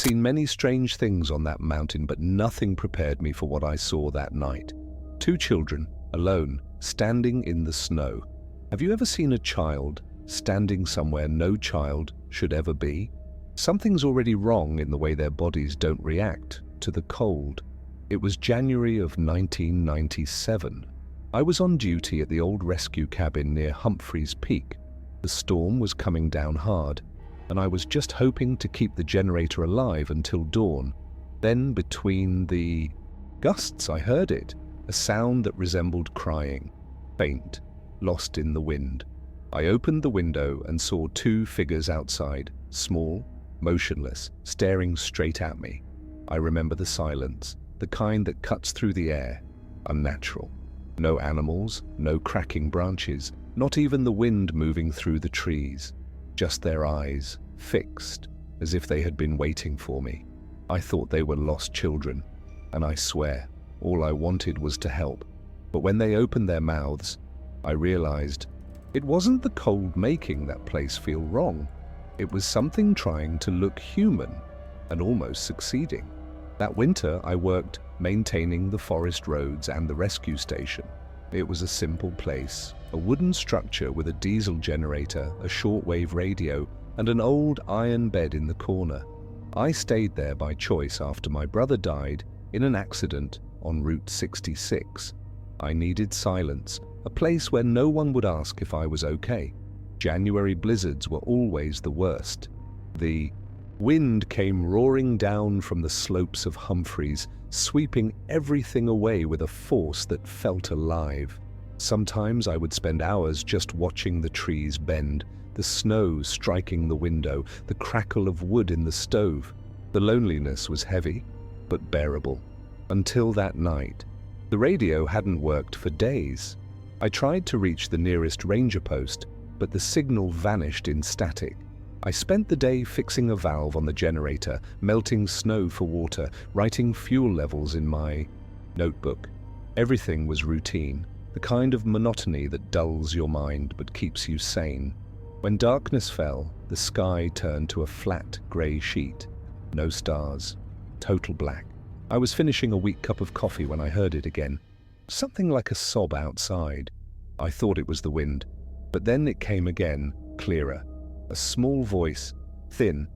seen many strange things on that mountain, but nothing prepared me for what I saw that night. Two children, alone, standing in the snow. Have you ever seen a child standing somewhere no child should ever be? Something's already wrong in the way their bodies don't react to the cold. It was January of 1997. I was on duty at the old rescue cabin near Humphreys Peak. The storm was coming down hard, and I was just hoping to keep the generator alive until dawn. Then, between the gusts, I heard it, a sound that resembled crying, faint, lost in the wind. I opened the window and saw two figures outside, small, motionless, staring straight at me. I remember the silence, the kind that cuts through the air, unnatural. No animals, no cracking branches, not even the wind moving through the trees. Just their eyes, fixed, as if they had been waiting for me. I thought they were lost children, and I swear, all I wanted was to help. But when they opened their mouths, I realized it wasn't the cold making that place feel wrong. It was something trying to look human, and almost succeeding. That winter, I worked maintaining the forest roads and the rescue station. It was a simple place, a wooden structure with a diesel generator, a shortwave radio, and an old iron bed in the corner. I stayed there by choice after my brother died in an accident on Route 66. I needed silence, a place where no one would ask if I was okay. January blizzards were always the worst. The wind came roaring down from the slopes of Humphreys, sweeping everything away with a force that felt alive. Sometimes I would spend hours just watching the trees bend, the snow striking the window, the crackle of wood in the stove. The loneliness was heavy, but bearable. Until that night. The radio hadn't worked for days. I tried to reach the nearest ranger post, but the signal vanished in static. I spent the day fixing a valve on the generator, melting snow for water, writing fuel levels in my notebook. Everything was routine, the kind of monotony that dulls your mind but keeps you sane. When darkness fell, the sky turned to a flat grey sheet. No stars. Total black. I was finishing a weak cup of coffee when I heard it again. Something like a sob outside. I thought it was the wind, but then it came again, clearer. A small voice, thin,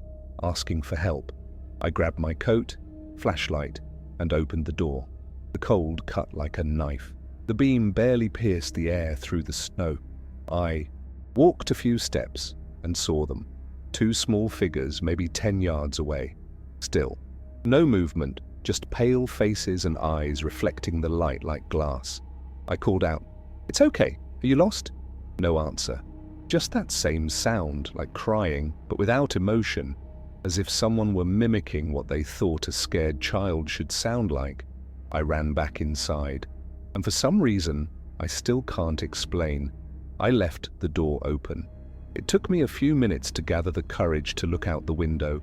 asking for help. I grabbed my coat, flashlight, and opened the door. The cold cut like a knife. The beam barely pierced the air through the snow. I walked a few steps and saw them. Two small figures, maybe 10 yards away. Still, no movement, just pale faces and eyes reflecting the light like glass. I called out, "It's okay. Are you lost?" No answer. Just that same sound, like crying, but without emotion, as if someone were mimicking what they thought a scared child should sound like. I ran back inside, and for some reason, I still can't explain, I left the door open. It took me a few minutes to gather the courage to look out the window.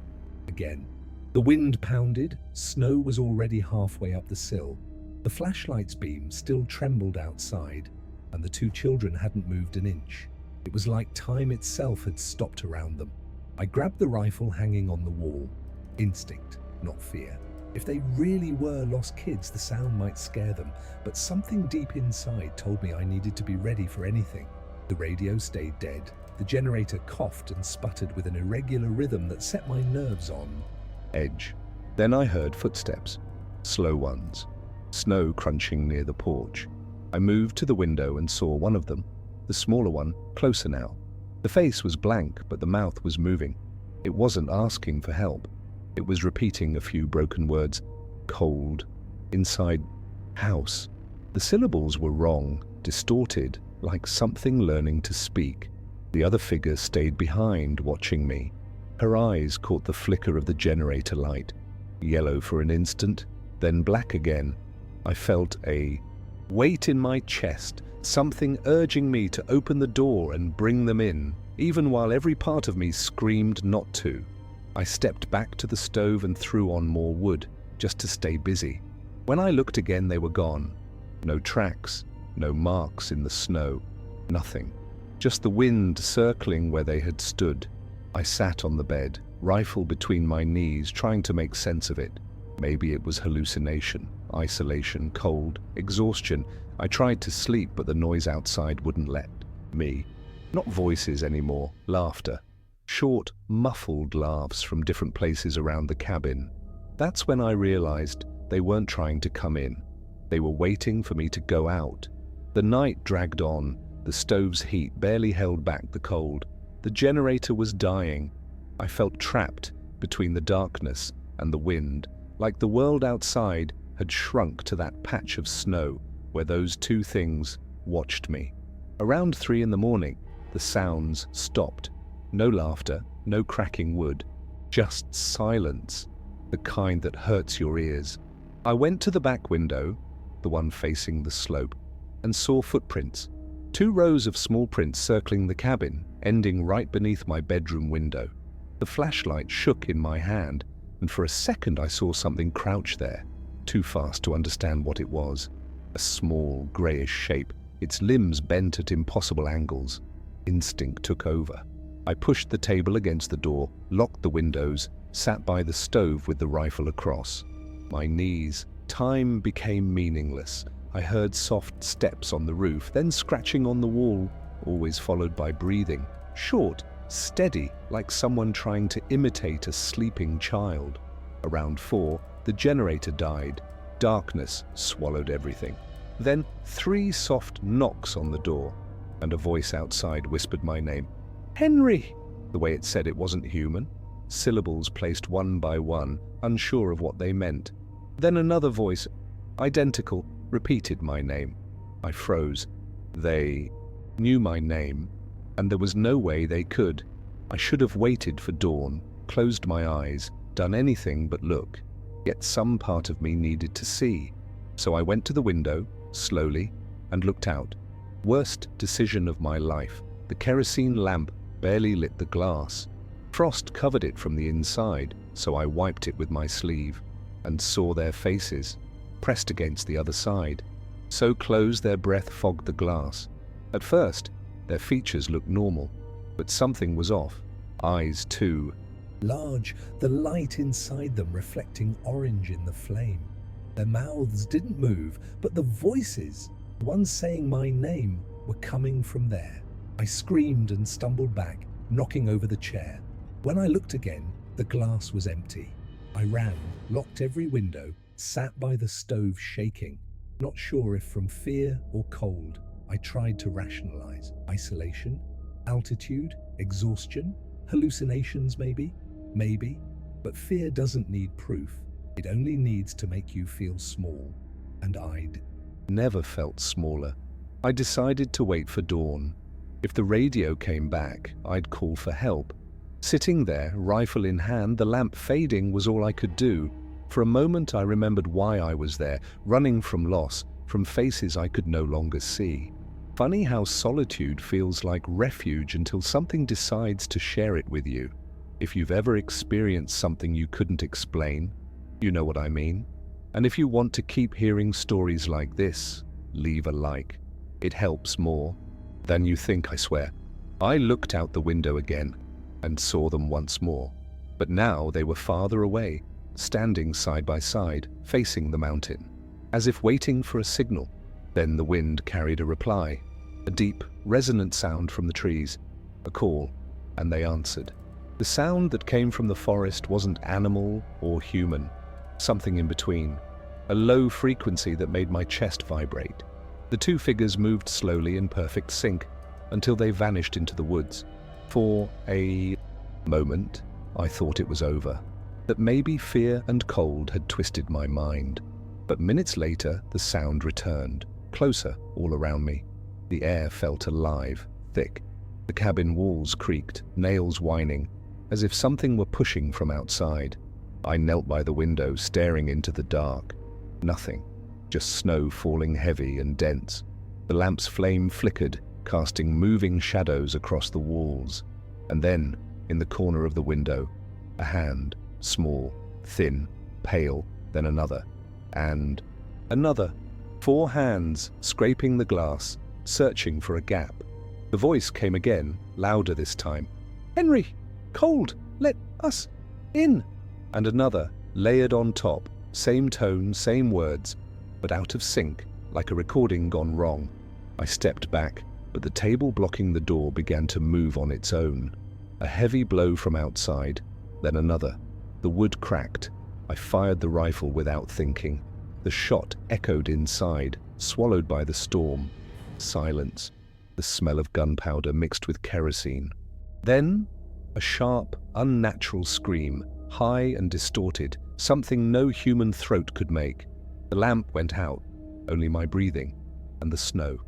Again. The wind pounded, snow was already halfway up the sill. The flashlight's beam still trembled outside, and the two children hadn't moved an inch. It was like time itself had stopped around them. I grabbed the rifle hanging on the wall. Instinct, not fear. If they really were lost kids, the sound might scare them, but something deep inside told me I needed to be ready for anything. The radio stayed dead. The generator coughed and sputtered with an irregular rhythm that set my nerves on edge. Then I heard footsteps, slow ones, snow crunching near the porch. I moved to the window and saw one of them. The smaller one, closer now. The face was blank, but the mouth was moving. It wasn't asking for help. It was repeating a few broken words. Cold. Inside. House. The syllables were wrong, distorted, like something learning to speak. The other figure stayed behind, watching me. Her eyes caught the flicker of the generator light. Yellow for an instant, then black again. I felt a weight in my chest, something urging me to open the door and bring them in, even while every part of me screamed not to. I stepped back to the stove and threw on more wood, just to stay busy. When I looked again, they were gone. No tracks, no marks in the snow, nothing. Just the wind circling where they had stood. I sat on the bed, rifle between my knees, trying to make sense of it. Maybe it was hallucination, isolation, cold, exhaustion. I tried to sleep, but the noise outside wouldn't let me. Not voices anymore, laughter. Short, muffled laughs from different places around the cabin. That's when I realized they weren't trying to come in. They were waiting for me to go out. The night dragged on. The stove's heat barely held back the cold. The generator was dying. I felt trapped between the darkness and the wind, like the world outside had shrunk to that patch of snow where those two things watched me. Around 3 in the morning, the sounds stopped. No laughter, no cracking wood, just silence, the kind that hurts your ears. I went to the back window, the one facing the slope, and saw footprints. 2 rows of small prints circling the cabin, ending right beneath my bedroom window. The flashlight shook in my hand, and for a second I saw something crouch there, too fast to understand what it was. A small, greyish shape, its limbs bent at impossible angles. Instinct took over. I pushed the table against the door, locked the windows, sat by the stove with the rifle across. My knees. Time became meaningless. I heard soft steps on the roof, then scratching on the wall, always followed by breathing. Short, steady, like someone trying to imitate a sleeping child. Around 4, the generator died. Darkness swallowed everything. Then 3 soft knocks on the door, and a voice outside whispered my name. Henry! The way it said it wasn't human. Syllables placed one by one, unsure of what they meant. Then another voice, identical, repeated my name. I froze. They knew my name, and there was no way they could. I should have waited for dawn, closed my eyes, done anything but look. Yet some part of me needed to see. So I went to the window, slowly, and looked out. Worst decision of my life. The kerosene lamp barely lit the glass. Frost covered it from the inside, so I wiped it with my sleeve, and saw their faces, pressed against the other side. So close their breath fogged the glass. At first, their features looked normal, but something was off. Eyes, too. Large, the light inside them reflecting orange in the flame. Their mouths didn't move, but the voices, the ones saying my name, were coming from there. I screamed and stumbled back, knocking over the chair. When I looked again, the glass was empty. I ran, locked every window, sat by the stove shaking, not sure if from fear or cold. I tried to rationalize. Isolation? Altitude? Exhaustion? Hallucinations maybe? Maybe. But fear doesn't need proof. It only needs to make you feel small. And I'd never felt smaller. I decided to wait for dawn. If the radio came back, I'd call for help. Sitting there, rifle in hand, the lamp fading, was all I could do. For a moment I remembered why I was there, running from loss, from faces I could no longer see. Funny how solitude feels like refuge until something decides to share it with you. If you've ever experienced something you couldn't explain, you know what I mean. And if you want to keep hearing stories like this, leave a like. It helps more than you think, I swear. I looked out the window again and saw them once more. But now they were farther away, standing side by side, facing the mountain, as if waiting for a signal. Then the wind carried a reply, a deep, resonant sound from the trees, a call, and they answered. The sound that came from the forest wasn't animal or human, something in between, a low frequency that made my chest vibrate. The 2 figures moved slowly in perfect sync until they vanished into the woods. For a moment, I thought it was over, that maybe fear and cold had twisted my mind. But minutes later, the sound returned, closer all around me. The air felt alive, thick. The cabin walls creaked, nails whining, as if something were pushing from outside. I knelt by the window, staring into the dark. Nothing, just snow falling heavy and dense. The lamp's flame flickered, casting moving shadows across the walls. And then, in the corner of the window, a hand, small, thin, pale, then another, and another. 4 hands, scraping the glass, searching for a gap. The voice came again, louder this time. Henry! Cold! Let us in!" And another, layered on top, same tone, same words, but out of sync, like a recording gone wrong. I stepped back, but the table blocking the door began to move on its own. A heavy blow from outside, then another. The wood cracked. I fired the rifle without thinking. The shot echoed inside, swallowed by the storm. Silence. The smell of gunpowder mixed with kerosene. Then, a sharp, unnatural scream, high and distorted, something no human throat could make. The lamp went out, only my breathing, and the snow.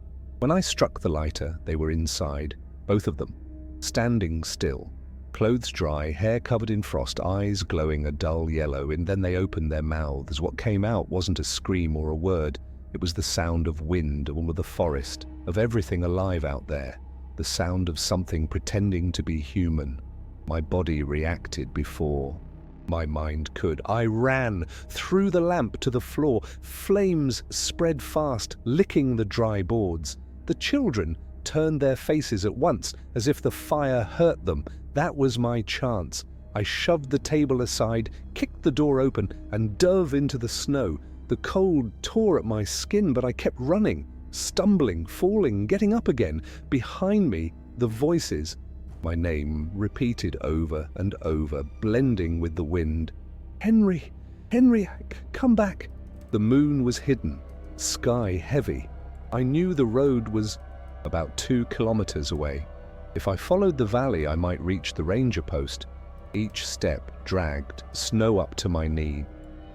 When I struck the lighter, they were inside, both of them, standing still. Clothes dry, hair covered in frost, eyes glowing a dull yellow, and then they opened their mouths. What came out wasn't a scream or a word. It was the sound of wind, all of the forest, of everything alive out there. The sound of something pretending to be human. My body reacted before my mind could. I ran through the lamp to the floor. Flames spread fast, licking the dry boards. The children turned their faces at once, as if the fire hurt them. That was my chance. I shoved the table aside, kicked the door open, and dove into the snow. The cold tore at my skin, but I kept running, stumbling, falling, getting up again. Behind me, the voices. My name repeated over and over, blending with the wind. "Henry, Henry, come back." The moon was hidden, sky heavy. I knew the road was about 2 kilometers away. If I followed the valley, I might reach the ranger post. Each step dragged, snow up to my knee.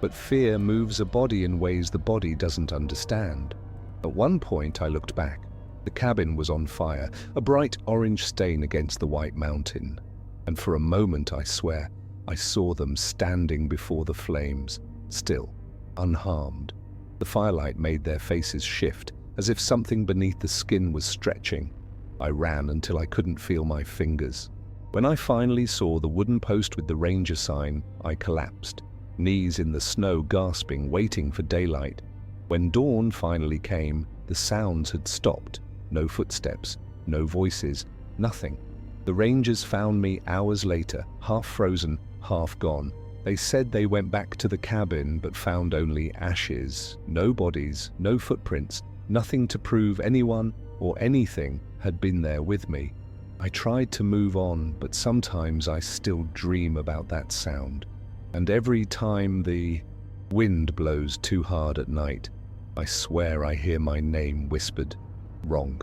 But fear moves a body in ways the body doesn't understand. At one point, I looked back. The cabin was on fire, a bright orange stain against the white mountain. And for a moment, I swear, I saw them standing before the flames, still, unharmed. The firelight made their faces shift, as if something beneath the skin was stretching. I ran until I couldn't feel my fingers. When I finally saw the wooden post with the ranger sign, I collapsed, knees in the snow, gasping, waiting for daylight. When dawn finally came, the sounds had stopped. No footsteps, no voices, nothing. The rangers found me hours later, half frozen, half gone. They said they went back to the cabin but found only ashes, no bodies, no footprints, nothing to prove anyone or anything had been there with me. I tried to move on, but sometimes I still dream about that sound. And every time the wind blows too hard at night, I swear I hear my name whispered. Wrong.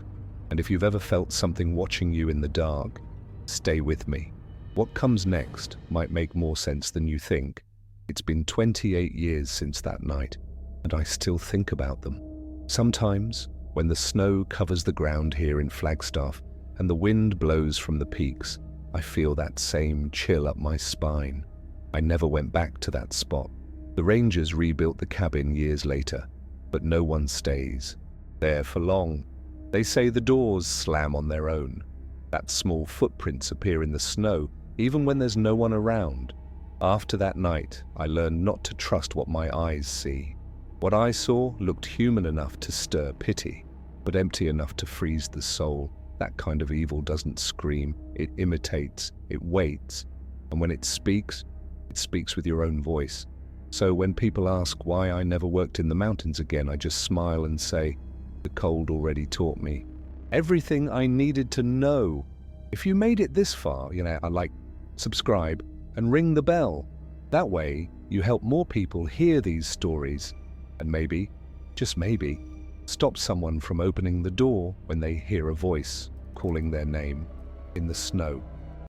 And if you've ever felt something watching you in the dark, stay with me. What comes next might make more sense than you think. It's been 28 years since that night, and I still think about them. Sometimes, when the snow covers the ground here in Flagstaff and the wind blows from the peaks, I feel that same chill up my spine. I never went back to that spot. The rangers rebuilt the cabin years later, but no one stays there for long. They say the doors slam on their own, that small footprints appear in the snow, even when there's no one around. After that night, I learned not to trust what my eyes see. What I saw looked human enough to stir pity, but empty enough to freeze the soul. That kind of evil doesn't scream, it imitates, it waits, and when it speaks with your own voice. So when people ask why I never worked in the mountains again, I just smile and say, the cold already taught me everything I needed to know. If you made it this far, subscribe and ring the bell. That way, you help more people hear these stories and maybe, just maybe, stop someone from opening the door when they hear a voice calling their name in the snow.